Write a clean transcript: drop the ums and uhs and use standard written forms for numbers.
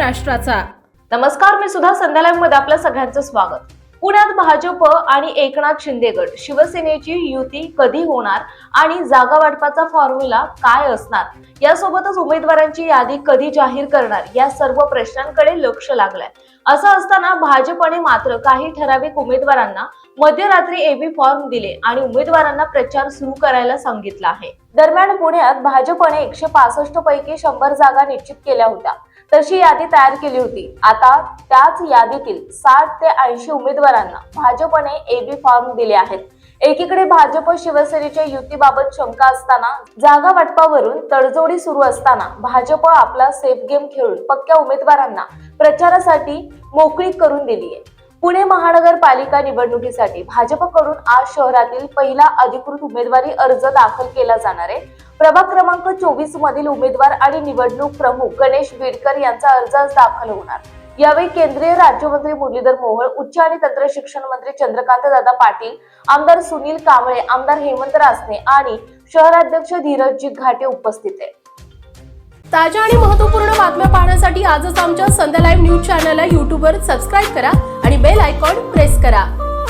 महाराष्ट्राचा। नमस्कार, मी सुद्धा संध्या लाईव्ह मध्ये आपलं सगळ्यांचं स्वागत। पुण्यात भाजप आणि एकनाथ शिंदे गट शिवसेनेची युती कधी होणार आणि जागा वाटपाचा फॉर्म्युला काय असणार, यासोबतच उमेदवारांची यादी कधी जाहीर करणार, या सर्व प्रश्नांकडे लक्ष लागलंय। असं असताना भाजपने मात्र काही ठराविक उमेदवारांना मध्यरात्री एबी फॉर्म दिले आणि उमेदवारांना प्रचार सुरू करायला सांगितलं आहे। दरम्यान पुण्यात भाजपने 165 पैकी 100 जागा निश्चित केल्या होत्या, तशी यादी तयार केली होती। आता त्याच यादीतील 60 ते 80 उमेदवारांना भाजपने एबी फॉर्म दिले आहेत। एकीकडे भाजप शिवसेनेच्या युतीबाबत शंका असताना, जागा वाटपावरून तडजोडी सुरू असताना भाजप आपला सेफ गेम खेळून पक्क्या उमेदवारांना प्रचारासाठी मोकळी करून दिली आहे। पुणे महानगरपालिका निवडणुकीसाठी भाजपकडून आज शहरातील पहिला अधिकृत उमेदवारी अर्ज दाखल केला जाणार आहे। प्रभाग क्रमांक 24 मधील उमेदवार आणि निवडणूक प्रमुख गणेश बीडकर यांचा अर्ज आज दाखल होणार। यावेळी केंद्रीय राज्यमंत्री मुरलीधर मोहोळ, उच्च आणि तंत्र शिक्षण मंत्री चंद्रकांत दादा पाटील, आमदार सुनील कांबळे, आमदार हेमंत रासने आणि शहराध्यक्ष धीरजजी घाटे उपस्थित आहेत। ताज्या आणि महत्त्वपूर्ण बातम्या पाहण्यासाठी आजच आमच्या संध्या लाईव्ह न्यूज चॅनलला YouTube वर सबस्क्राईब करा आणि बेल आयकॉन प्रेस करा।